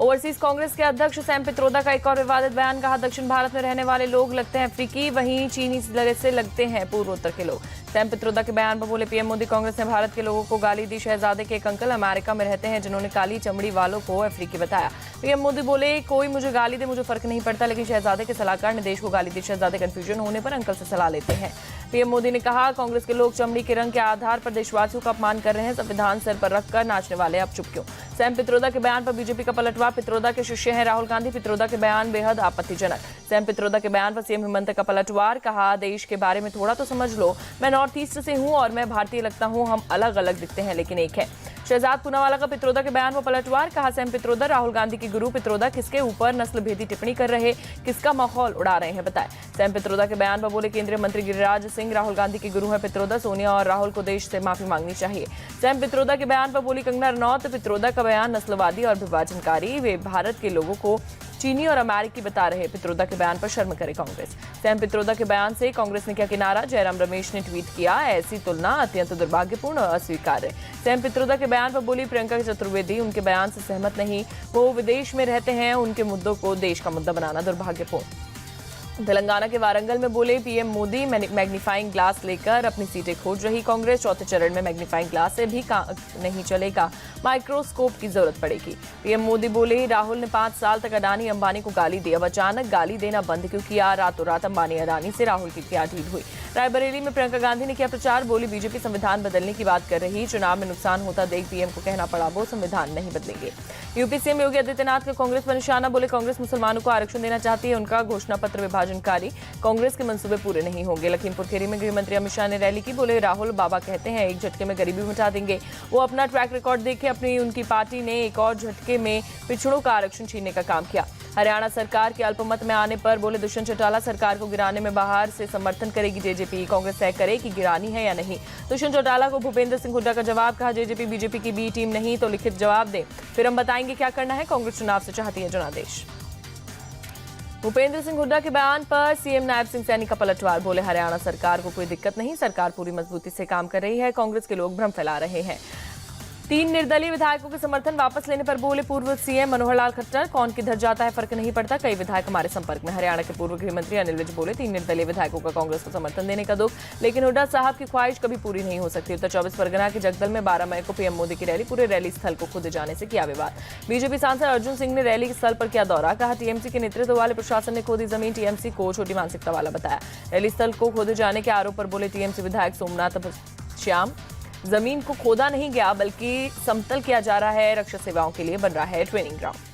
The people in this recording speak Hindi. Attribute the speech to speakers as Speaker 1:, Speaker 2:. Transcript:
Speaker 1: ओवरसीज कांग्रेस के अध्यक्ष सैम पित्रोदा का एक और विवादित बयान। कहा, दक्षिण भारत में रहने वाले लोग लगते हैं अफ्रीकी, वहीं चीनी से लगते हैं पूर्वोत्तर के लोग। सैम पित्रोदा के बयान पर बोले पीएम मोदी, कांग्रेस ने भारत के लोगों को गाली दी। शहजादे के एक अंकल अमेरिका में रहते हैं जिन्होंने काली चमड़ी वालों को अफ्रीकी बताया। पीएम मोदी बोले, कोई मुझे गाली दे मुझे फर्क नहीं पड़ता, लेकिन शहजादे के सलाहकार ने देश को गाली दी। शहजादे कंफ्यूजन होने पर अंकल से सलाह लेते हैं। पीएम मोदी ने कहा, कांग्रेस के लोग चमड़ी के रंग के आधार पर देशवासियों का अपमान कर रहे हैं। संविधान सिर पर रखकर नाचने वाले अब चुप क्यों? सैम पित्रोदा के बयान पर बीजेपी का पलटवार। पित्रोदा के शिष्य हैं राहुल गांधी। पित्रोदा के बयान बेहद आपत्तिजनक। सैम पित्रोदा के बयान पर सीएम हेमंत का पलटवार। कहा, देश के बारे में थोड़ा तो समझ लो। मैं नॉर्थ ईस्ट से हूं और मैं भारतीय लगता हूं। हम अलग अलग दिखते हैं लेकिन एक है। शहजाद पूनावाला का पित्रोदा के बयान पर पलटवार। कहा, सैम पित्रोदा राहुल गांधी के गुरु। पित्रोदा किसके ऊपर नस्ल भेदी टिप्पणी कर रहे, किसका माहौल उड़ा रहे हैं बताएं। सैम पित्रोदा के बयान पर बोले केंद्रीय मंत्री गिरिराज सिंह राहुल गांधी के गुरु हैं पित्रोदा। सोनिया और राहुल को देश से माफी मांगनी चाहिए। सैम पित्रोदा के बयान पर बोली कंगना रनौत। पित्रोदा का बयान नस्लवादी और विभाजनकारी। वे भारत के लोगों को चीनी और अमेरिकी बता रहे। पित्रोदा के बयान पर शर्म करे कांग्रेस। सैम पित्रोदा के बयान से कांग्रेस ने किया किनारा। जयराम रमेश ने ट्वीट किया, ऐसी तुलना अत्यंत दुर्भाग्यपूर्ण और अस्वीकार्य। सैम पित्रोदा के बयान पर बोली प्रियंका चतुर्वेदी, उनके बयान से सहमत नहीं। वो विदेश में रहते हैं, उनके मुद्दों को देश का मुद्दा बनाना दुर्भाग्यपूर्ण। तेलंगाना के वारंगल में बोले पीएम मोदी, मैग्नीफाइंग ग्लास लेकर अपनी सीटें खोज रही कांग्रेस। चौथे चरण में मैग्नीफाइंग ग्लास से भी नहीं चलेगा, माइक्रोस्कोप की जरूरत पड़ेगी। पीएम मोदी बोले, राहुल ने 5 साल तक अडानी अंबानी को गाली दी, अब अचानक गाली देना बंद क्यों किया? रातों रात अंबानी अडानी से राहुल की क्या डील हुई? रायबरेली में प्रियंका गांधी ने किया प्रचार। बोली, बीजेपी संविधान बदलने की बात कर रही, चुनाव में नुकसान होता देख पीएम को कहना पड़ा वो संविधान नहीं बदलेंगे। यूपी सीएम योगी आदित्यनाथ का कांग्रेस पर निशाना। बोले, कांग्रेस मुसलमानों को आरक्षण देना चाहती है, उनका घोषणा पत्र विभाजनकारी। कांग्रेस के मंसूबे पूरे नहीं होंगे। लखीमपुर खीरी में गृह मंत्री अमित शाह ने रैली की। बोले, राहुल बाबा कहते हैं एक झटके में गरीबी मिटा देंगे। वो अपना ट्रैक रिकॉर्ड देखे, अपनी उनकी पार्टी ने एक और झटके में पिछड़ों का आरक्षण छीनने का काम किया। हरियाणा सरकार के अल्पमत में आने पर बोले दुष्यंत चौटाला, सरकार को गिराने में बाहर से समर्थन करेगी जेजेपी, कांग्रेस तय करे कि गिरानी है या नहीं। दुष्यंत चौटाला को भूपेंद्र सिंह हुड्डा का जवाब। कहा, जेजेपी बीजेपी की बी टीम नहीं तो लिखित जवाब दें, फिर हम बताएंगे क्या करना है। कांग्रेस चुनाव से चाहती है जनादेश। भूपेंद्र सिंह हुड्डा के बयान पर सीएम नायब सिंह सैनी का पलटवार। बोले, हरियाणा सरकार को कोई दिक्कत नहीं, सरकार पूरी मजबूती से काम कर रही है, कांग्रेस के लोग भ्रम फैला रहे हैं। 3 निर्दलीय विधायकों के समर्थन वापस लेने पर बोले पूर्व सीएम मनोहर लाल खट्टर, कौन किधर जाता है फर्क नहीं पड़ता, कई विधायक हमारे संपर्क में। हरियाणा के पूर्व गृह मंत्री अनिल विज बोले, 3 निर्दलीय विधायकों का कांग्रेस को समर्थन देने का दुख, लेकिन हुड्डा साहब की ख्वाहिश कभी पूरी नहीं हो सकती। उत्तर 24 परगना के जगदल में 12 मई को पीएम मोदी की रैली, पूरे रैली स्थल को खुद जाने से किया विवाद। बीजेपी सांसद अर्जुन सिंह ने रैली स्थल पर किया दौरा। कहा, टीएमसी के नेतृत्व वाले प्रशासन ने खोदी जमीन, टीएमसी को छोटी मानसिकता वाला बताया। रैली स्थल को खोदे जाने के आरोप पर बोले टीएमसी विधायक सोमनाथ श्याम, जमीन को खोदा नहीं गया बल्कि समतल किया जा रहा है, रक्षा सेवाओं के लिए बन रहा है ट्रेनिंग ग्राउंड।